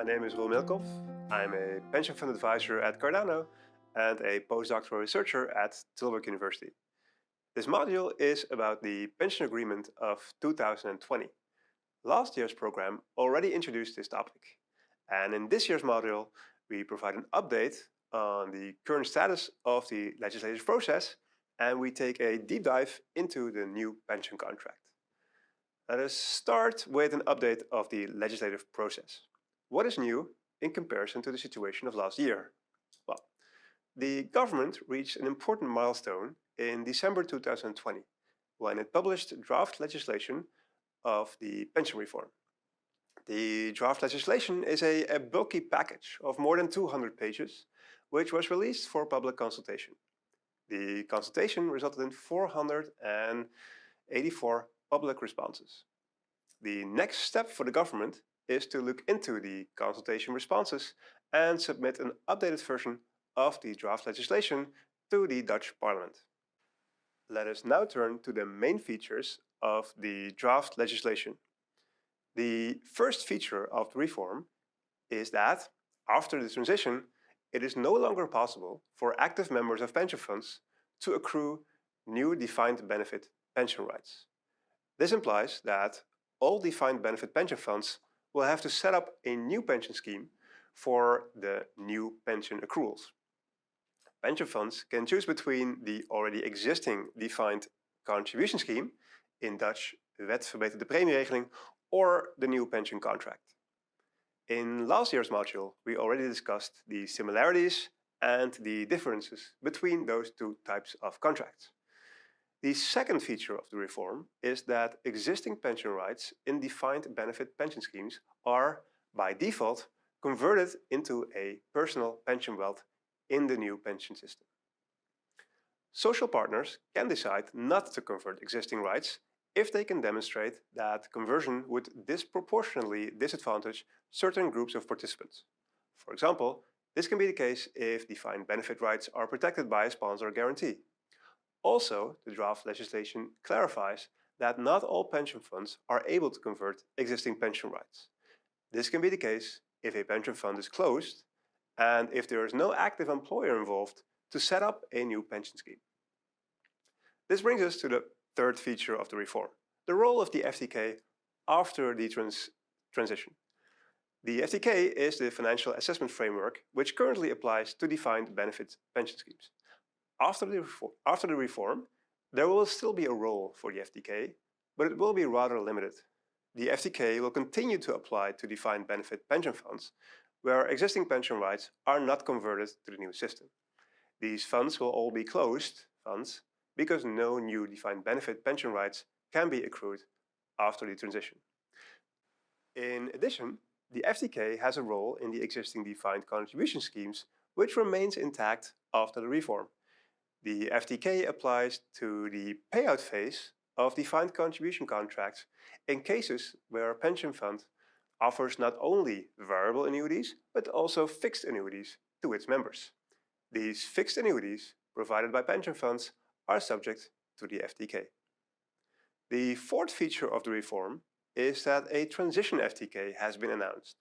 My name is Roel Mehlkopf. I'm a pension fund advisor at Cardano and a postdoctoral researcher at Tilburg University. This module is about the pension agreement of 2020. Last year's program already introduced this topic, and in this year's module we provide an update on the current status of the legislative process, and we take a deep dive into the new pension contract. Let us start with an update of the legislative process. What is new in comparison to the situation of last year? Well, the government reached an important milestone in December 2020 when it published draft legislation of the pension reform. The draft legislation is a bulky package of more than 200 pages, which was released for public consultation. The consultation resulted in 484 public responses. The next step for the government is to look into the consultation responses and submit an updated version of the draft legislation to the Dutch Parliament. Let us now turn to the main features of the draft legislation. The first feature of the reform is that, after the transition, it is no longer possible for active members of pension funds to accrue new defined benefit pension rights. This implies that all defined benefit pension funds will have to set up a new pension scheme for the new pension accruals. Pension funds can choose between the already existing defined contribution scheme, in Dutch Wet Verbeterde Premieregeling, or the new pension contract. In last year's module, we already discussed the similarities and the differences between those two types of contracts. The second feature of the reform is that existing pension rights in defined benefit pension schemes are, by default, converted into a personal pension wealth in the new pension system. Social partners can decide not to convert existing rights if they can demonstrate that conversion would disproportionately disadvantage certain groups of participants. For example, this can be the case if defined benefit rights are protected by a sponsor guarantee. Also, the draft legislation clarifies that not all pension funds are able to convert existing pension rights. This can be the case if a pension fund is closed and if there is no active employer involved to set up a new pension scheme. This brings us to the third feature of the reform, the role of the FTK after the transition. The FTK is the financial assessment framework which currently applies to defined benefit pension schemes. After the reform, there will still be a role for the FTK, but it will be rather limited. The FTK will continue to apply to defined benefit pension funds where existing pension rights are not converted to the new system. These funds will all be closed funds because no new defined benefit pension rights can be accrued after the transition. In addition, the FTK has a role in the existing defined contribution schemes which remains intact after the reform. The FTK applies to the payout phase of defined contribution contracts in cases where a pension fund offers not only variable annuities but also fixed annuities to its members. These fixed annuities provided by pension funds are subject to the FTK. The fourth feature of the reform is that a transition FTK has been announced.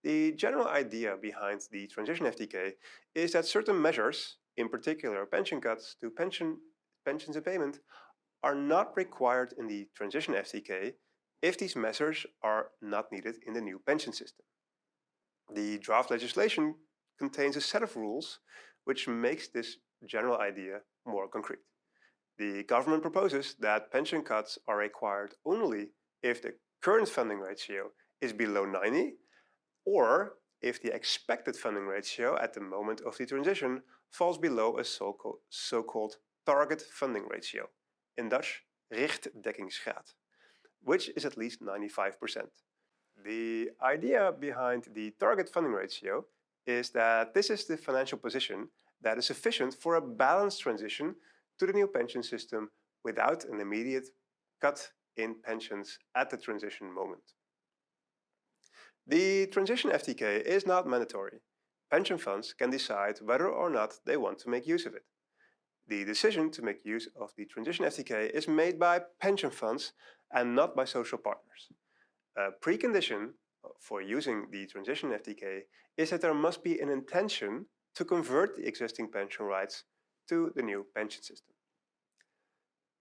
The general idea behind the transition FTK is that certain measures, in particular pension cuts to pensions in payment, are not required in the transition FTK if these measures are not needed in the new pension system. The draft legislation contains a set of rules which makes this general idea more concrete. The government proposes that pension cuts are required only if the current funding ratio is below 90 or if the expected funding ratio at the moment of the transition falls below a so-called target funding ratio, in Dutch richtdekkingsgraad, which is at least 95%. The idea behind the target funding ratio is that this is the financial position that is sufficient for a balanced transition to the new pension system without an immediate cut in pensions at the transition moment. The transition FTK is not mandatory. Pension funds can decide whether or not they want to make use of it. The decision to make use of the transition FTK is made by pension funds and not by social partners. A precondition for using the transition FTK is that there must be an intention to convert the existing pension rights to the new pension system.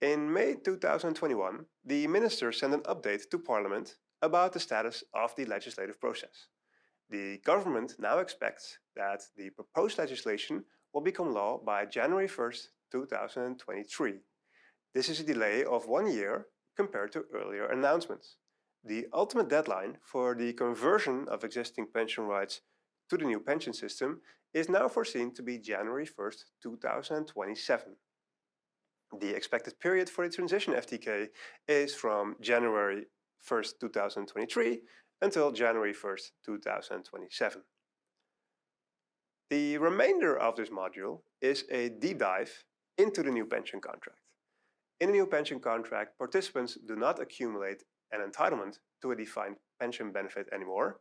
In May 2021, the minister sent an update to Parliament about the status of the legislative process. The government now expects that the proposed legislation will become law by January 1st, 2023. This is a delay of 1 year compared to earlier announcements. The ultimate deadline for the conversion of existing pension rights to the new pension system is now foreseen to be January 1st, 2027. The expected period for the transition FTK is from January 1st, 2023 until January 1st, 2027. The remainder of this module is a deep dive into the new pension contract. In the new pension contract, participants do not accumulate an entitlement to a defined pension benefit anymore.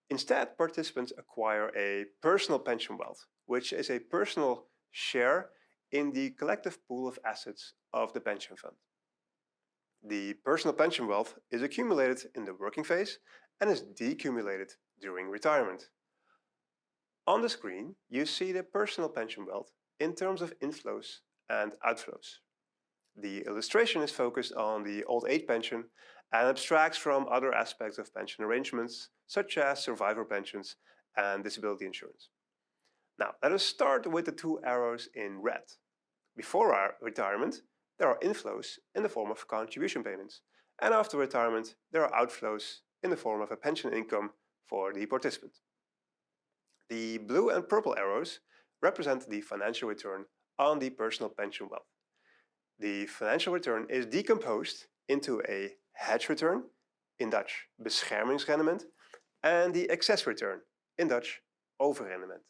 Instead, participants acquire a personal pension wealth, which is a personal share in the collective pool of assets of the pension fund. The personal pension wealth is accumulated in the working phase and is decumulated during retirement. On the screen, you see the personal pension wealth in terms of inflows and outflows. The illustration is focused on the old age pension and abstracts from other aspects of pension arrangements, such as survivor pensions and disability insurance. Now, let us start with the two arrows in red. Before our retirement, there are inflows in the form of contribution payments, and after retirement, there are outflows in the form of a pension income for the participant. The blue and purple arrows represent the financial return on the personal pension wealth. The financial return is decomposed into a hedge return, in Dutch beschermingsrendement, and the excess return, in Dutch overrendement.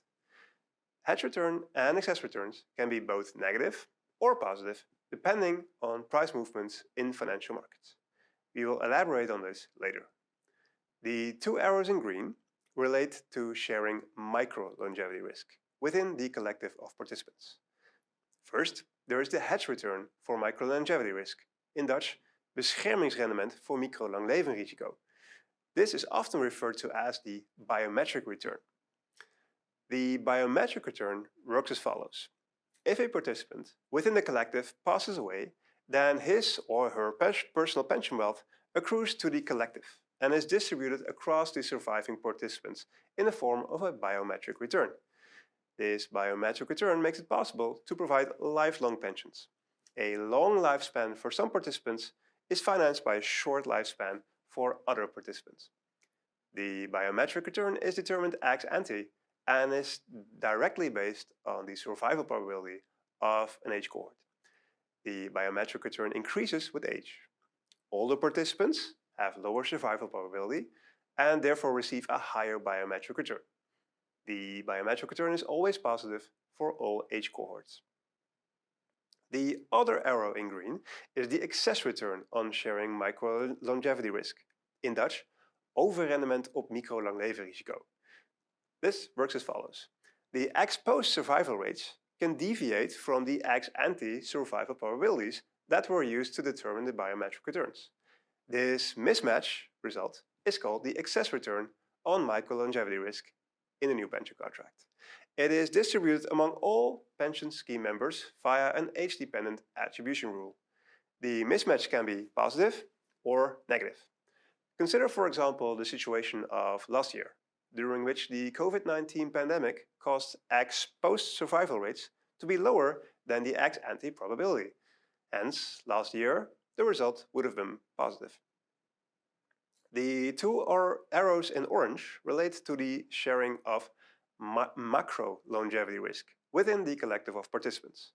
Hedge return and excess returns can be both negative or positive depending on price movements in financial markets. We will elaborate on this later. The two arrows in green relate to sharing micro longevity risk within the collective of participants. First, there is the hedge return for micro longevity risk, in Dutch beschermingsrendement voor micro-lang leven risico. This is often referred to as the biometric return. The biometric return works as follows. If a participant within the collective passes away, then his or her personal pension wealth accrues to the collective and is distributed across the surviving participants in the form of a biometric return. This biometric return makes it possible to provide lifelong pensions. A long lifespan for some participants is financed by a short lifespan for other participants. The biometric return is determined ex ante and is directly based on the survival probability of an age cohort. The biometric return increases with age. Older participants have lower survival probability and therefore receive a higher biometric return. The biometric return is always positive for all age cohorts. The other arrow in green is the excess return on sharing micro longevity risk, in Dutch overrendement op micro-lang leven risico. This works as follows. The ex-post survival rates can deviate from the ex-ante survival probabilities that were used to determine the biometric returns. This mismatch result is called the excess return on micro-longevity risk in the new pension contract. It is distributed among all pension scheme members via an age-dependent attribution rule. The mismatch can be positive or negative. Consider, for example, the situation of last year, during which the COVID-19 pandemic caused ex-post survival rates to be lower than the ex-ante probability. Hence, last year, the result would have been positive. The two arrows in orange relate to the sharing of macro longevity risk within the collective of participants.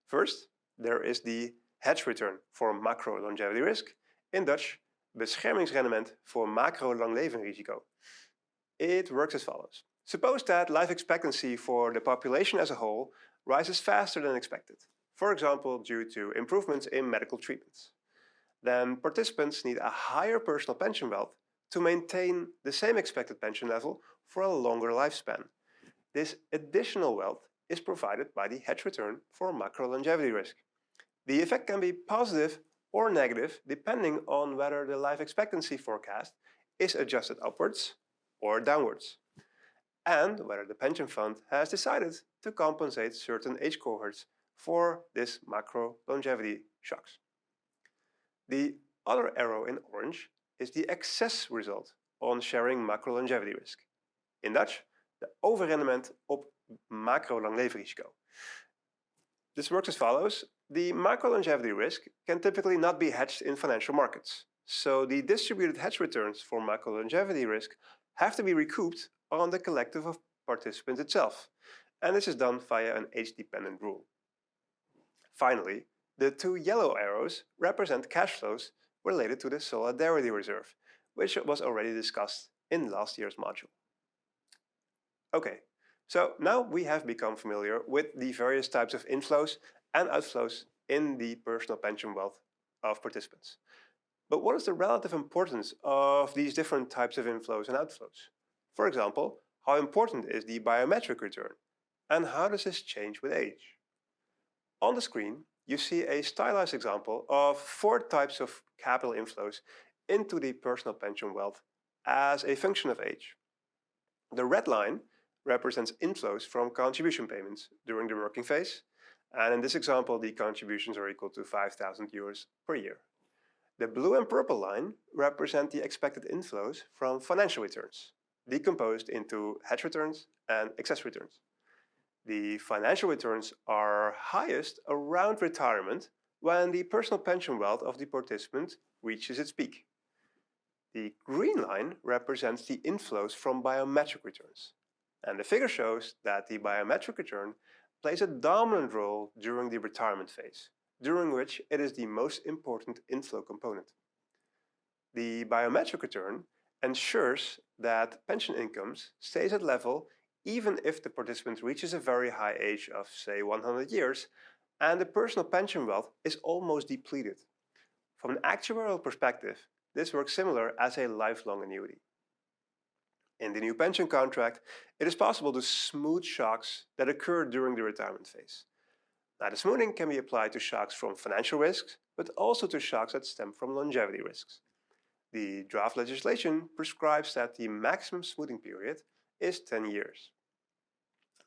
First, there is the hedge return for macro longevity risk, in Dutch beschermingsrendement voor macro-lang leven risico. It works as follows. Suppose that life expectancy for the population as a whole rises faster than expected, for example due to improvements in medical treatments. Then participants need a higher personal pension wealth to maintain the same expected pension level for a longer lifespan. This additional wealth is provided by the hedge return for macro longevity risk. The effect can be positive or negative depending on whether the life expectancy forecast is adjusted upwards or downwards, and whether the pension fund has decided to compensate certain age cohorts for this macro longevity shocks. The other arrow in orange is the excess result on sharing macro longevity risk. In Dutch, de overrendement op macro langlevensrisico. This works as follows. The macro longevity risk can typically not be hedged in financial markets, so the distributed hedge returns for macro longevity risk have to be recouped on the collective of participants itself, and this is done via an age-dependent rule. Finally, the two yellow arrows represent cash flows related to the solidarity reserve, which was already discussed in last year's module. Okay, so now we have become familiar with the various types of inflows and outflows in the personal pension wealth of participants. But what is the relative importance of these different types of inflows and outflows? For example, how important is the biometric return, and how does this change with age? On the screen, you see a stylized example of 4 types of capital inflows into the personal pension wealth as a function of age. The red line represents inflows from contribution payments during the working phase, and in this example the contributions are equal to 5,000 euros per year. The blue and purple line represent the expected inflows from financial returns, decomposed into hedge returns and excess returns. The financial returns are highest around retirement when the personal pension wealth of the participant reaches its peak. The green line represents the inflows from biometric returns, and the figure shows that the biometric return plays a dominant role during the retirement phase, during which it is the most important inflow component. The biometric return ensures that pension incomes stays at level even if the participant reaches a very high age of, say, 100 years, and the personal pension wealth is almost depleted. From an actuarial perspective, this works similar as a lifelong annuity. In the new pension contract, it is possible to smooth shocks that occur during the retirement phase. Now, the smoothing can be applied to shocks from financial risks, but also to shocks that stem from longevity risks. The draft legislation prescribes that the maximum smoothing period is 10 years.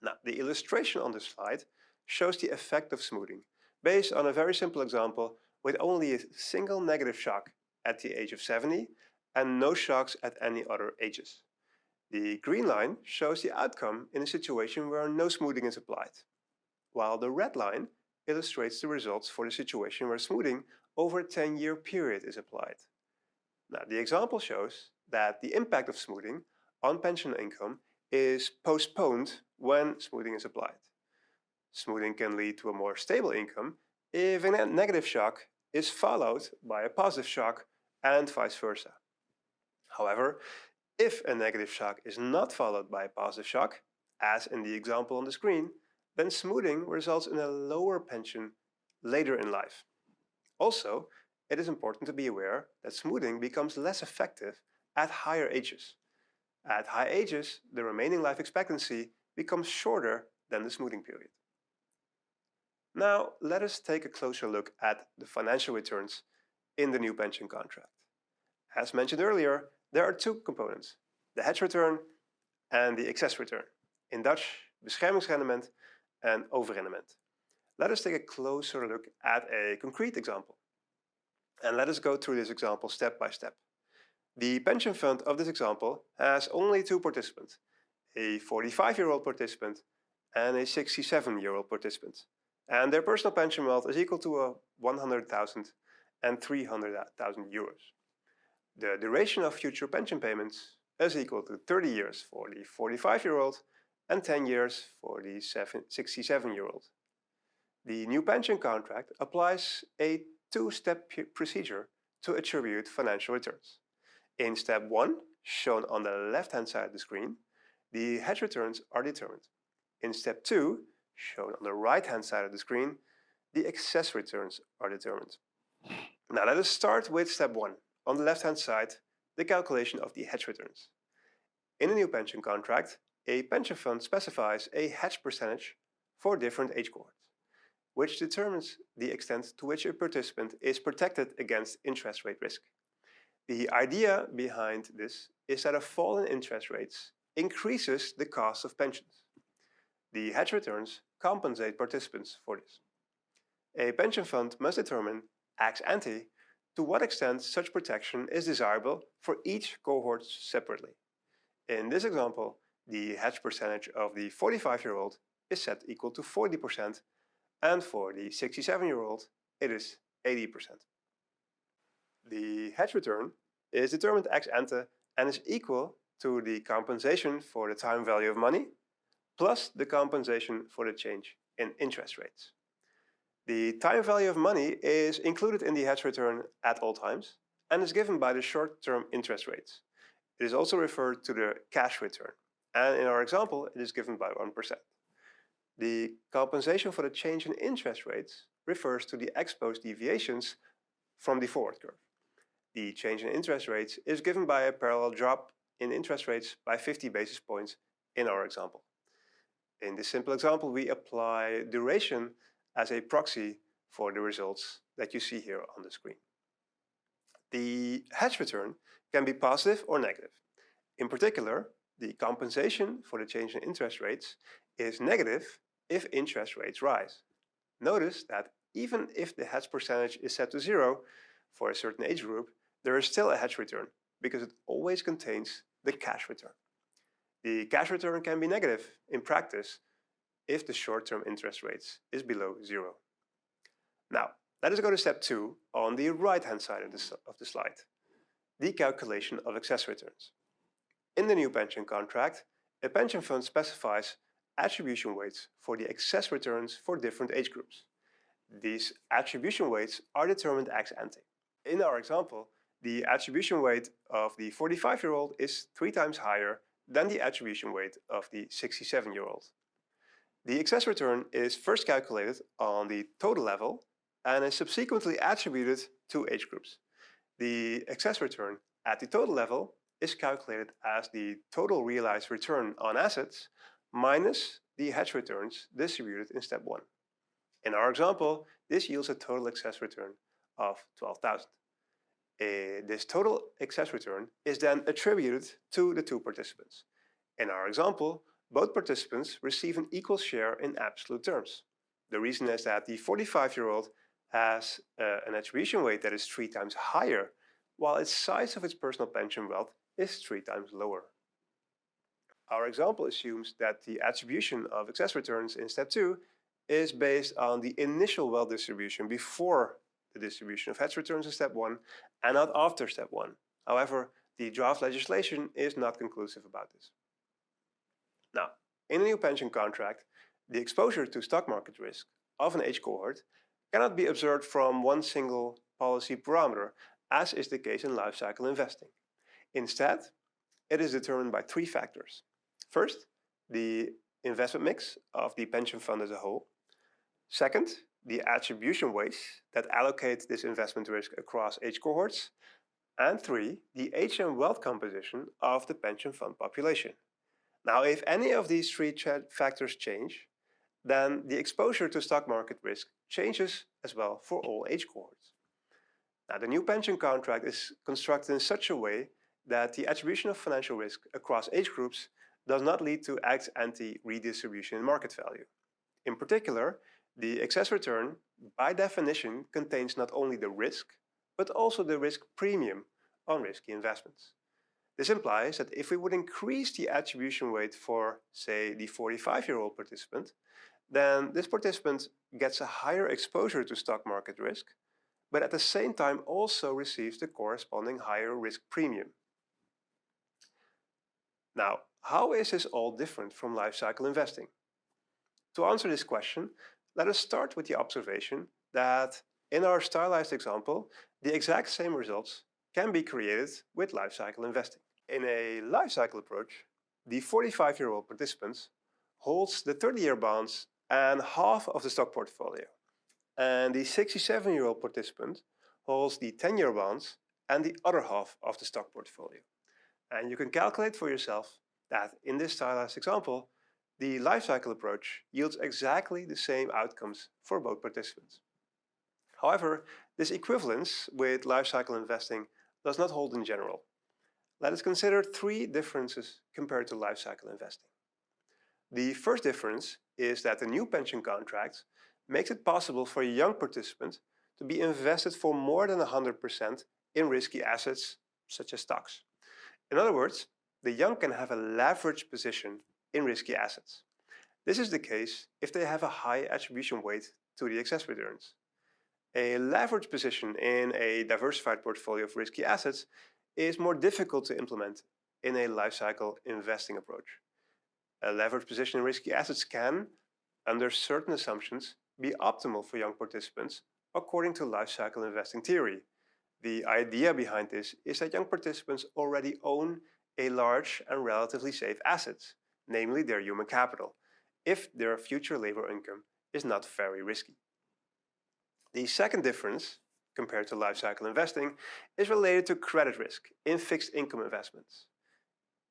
Now, the illustration on this slide shows the effect of smoothing based on a very simple example with only a single negative shock at the age of 70 and no shocks at any other ages. The green line shows the outcome in a situation where no smoothing is applied, while the red line illustrates the results for the situation where smoothing over a 10-year period is applied. Now, the example shows that the impact of smoothing on pension income is postponed when smoothing is applied. Smoothing can lead to a more stable income if a negative shock is followed by a positive shock and vice versa. However, if a negative shock is not followed by a positive shock, as in the example on the screen, then smoothing results in a lower pension later in life. Also, it is important to be aware that smoothing becomes less effective at higher ages. At high ages, the remaining life expectancy becomes shorter than the smoothing period. Now, let us take a closer look at the financial returns in the new pension contract. As mentioned earlier, there are 2 components, the hedge return and the excess return. In Dutch, beschermingsrendement and overrendement. Let us take a closer look at a concrete example. And let us go through this example step by step. The pension fund of this example has only 2 participants, a 45-year-old participant and a 67-year-old participant. And their personal pension wealth is equal to 100,000 and 300,000 euros. The duration of future pension payments is equal to 30 years for the 45-year-old and 10 years for the 67-year-old. The new pension contract applies a 2-step procedure to attribute financial returns. In step 1, shown on the left-hand side of the screen, the hedge returns are determined. In step 2, shown on the right-hand side of the screen, the excess returns are determined. Now let us start with step 1. On the left-hand side, the calculation of the hedge returns. In a new pension contract, a pension fund specifies a hedge percentage for different age cohorts, which determines the extent to which a participant is protected against interest rate risk. The idea behind this is that a fall in interest rates increases the cost of pensions. The hedge returns compensate participants for this. A pension fund must determine ex ante to what extent such protection is desirable for each cohort separately. In this example, the hedge percentage of the 45-year-old is set equal to 40%, and for the 67-year-old it is 80%. The hedge return is determined ex ante and is equal to the compensation for the time value of money plus the compensation for the change in interest rates. The time value of money is included in the hedge return at all times and is given by the short-term interest rates. It is also referred to the cash return, and in our example it is given by 1%. The compensation for the change in interest rates refers to the exposed deviations from the forward curve. The change in interest rates is given by a parallel drop in interest rates by 50 basis points in our example. In this simple example, we apply duration as a proxy for the results that you see here on the screen. The hedge return can be positive or negative. In particular, the compensation for the change in interest rates is negative if interest rates rise. Notice that even if the hedge percentage is set to 0 for a certain age group, there is still a hedge return because it always contains the cash return. The cash return can be negative in practice if the short-term interest rates is below 0. Now, let us go to step 2 on the right-hand side of the slide, the calculation of excess returns. In the new pension contract, a pension fund specifies attribution weights for the excess returns for different age groups. These attribution weights are determined ex ante. In our example, the attribution weight of the 45-year-old is 3 times higher than the attribution weight of the 67-year-old. The excess return is first calculated on the total level and is subsequently attributed to age groups. The excess return at the total level is calculated as the total realized return on assets minus the hedge returns distributed in step 1. In our example, this yields a total excess return of 12,000. This total excess return is then attributed to the 2 participants. In our example, both participants receive an equal share in absolute terms. The reason is that the 45-year-old has an attribution weight that is 3 times higher, while its size of its personal pension wealth is 3 times lower. Our example assumes that the attribution of excess returns in step 2 is based on the initial wealth distribution before the distribution of hedge returns in step 1 and not after step 1. However, the draft legislation is not conclusive about this. Now, in a new pension contract, the exposure to stock market risk of an age cohort cannot be observed from one single policy parameter, as is the case in lifecycle investing. Instead, it is determined by 3 factors. First, the investment mix of the pension fund as a whole. Second, the attribution weights that allocate this investment risk across age cohorts. And 3, the age and wealth composition of the pension fund population. Now, if any of these 3 factors change, then the exposure to stock market risk changes as well for all age cohorts. Now, the new pension contract is constructed in such a way that the attribution of financial risk across age groups does not lead to ex ante redistribution in market value. In particular, the excess return, by definition, contains not only the risk, but also the risk premium on risky investments. This implies that if we would increase the attribution weight for, say, the 45-year-old participant, then this participant gets a higher exposure to stock market risk, but at the same time also receives the corresponding higher risk premium. Now, how is this all different from lifecycle investing? To answer this question, let us start with the observation that in our stylized example, the exact same results can be created with lifecycle investing. In a lifecycle approach, the 45-year-old participant holds the 30-year bonds and half of the stock portfolio, and the 67-year-old participant holds the 10-year bonds and the other half of the stock portfolio. And you can calculate for yourself that in this stylized example, the lifecycle approach yields exactly the same outcomes for both participants. However, this equivalence with lifecycle investing does not hold in general. Let us consider 3 differences compared to lifecycle investing. The first difference is that the new pension contract makes it possible for a young participant to be invested for more than 100% in risky assets such as stocks. In other words, the young can have a leveraged position in risky assets. This is the case if they have a high attribution weight to the excess returns. A leveraged position in a diversified portfolio of risky assets is more difficult to implement in a lifecycle investing approach. A leveraged position in risky assets can, under certain assumptions, be optimal for young participants according to lifecycle investing theory. The idea behind this is that young participants already own a large and relatively safe assets, namely their human capital, if their future labor income is not very risky. The second difference, compared to lifecycle investing, is related to credit risk in fixed income investments.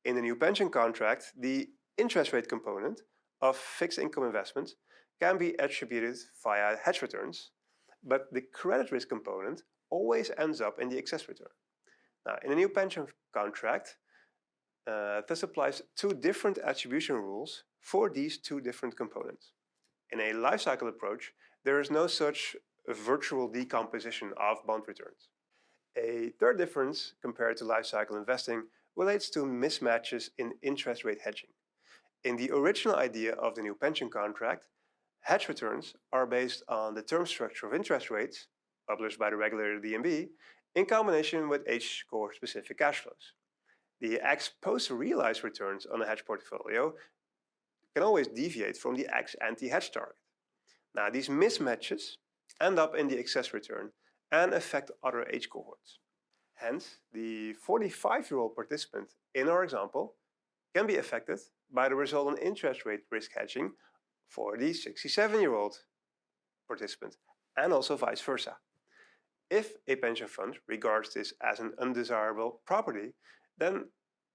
In the new pension contract, the interest rate component of fixed income investments can be attributed via hedge returns, but the credit risk component always ends up in the excess return. Now, in a new pension contract, this applies 2 different attribution rules for these 2 different components. In a lifecycle approach, there is no such virtual decomposition of bond returns. A third difference compared to lifecycle investing relates to mismatches in interest rate hedging. In the original idea of the new pension contract, hedge returns are based on the term structure of interest rates, published by the regulator DNB, in combination with H-score specific cash flows. The ex-post realized returns on a hedge portfolio can always deviate from the ex-ante hedge target. Now, these mismatches end up in the excess return and affect other age cohorts. Hence, the 45-year-old participant in our example can be affected by the result in interest rate risk hedging for the 67-year-old participant, and also vice versa. If a pension fund regards this as an undesirable property, then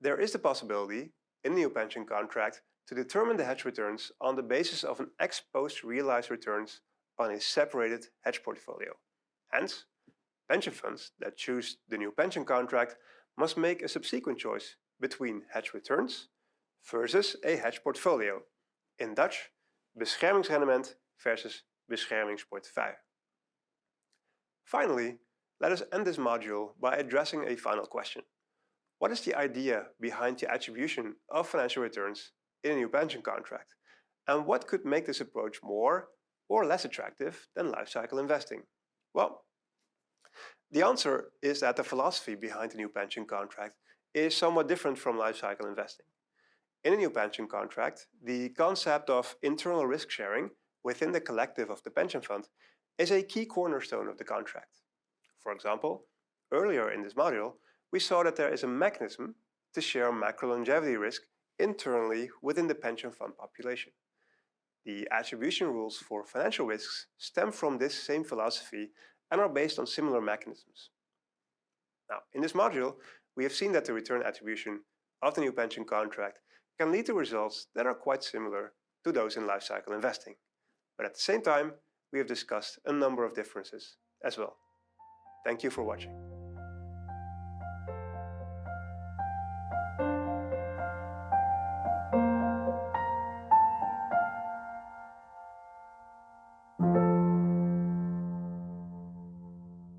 there is the possibility in the new pension contract to determine the hedge returns on the basis of an ex-post realized returns on a separated hedge portfolio. Hence, pension funds that choose the new pension contract must make a subsequent choice between hedge returns versus a hedge portfolio. In Dutch, beschermingsrendement versus beschermingsportefeuille. Finally, let us end this module by addressing a final question. What is the idea behind the attribution of financial returns in a new pension contract? And what could make this approach more or less attractive than lifecycle investing? Well, the answer is that the philosophy behind the new pension contract is somewhat different from lifecycle investing. In a new pension contract, the concept of internal risk sharing within the collective of the pension fund is a key cornerstone of the contract. For example, earlier in this module, we saw that there is a mechanism to share macro longevity risk internally within the pension fund population. The attribution rules for financial risks stem from this same philosophy and are based on similar mechanisms. Now, in this module, we have seen that the return attribution of the new pension contract can lead to results that are quite similar to those in lifecycle investing. But at the same time, we have discussed a number of differences as well. Thank you for watching.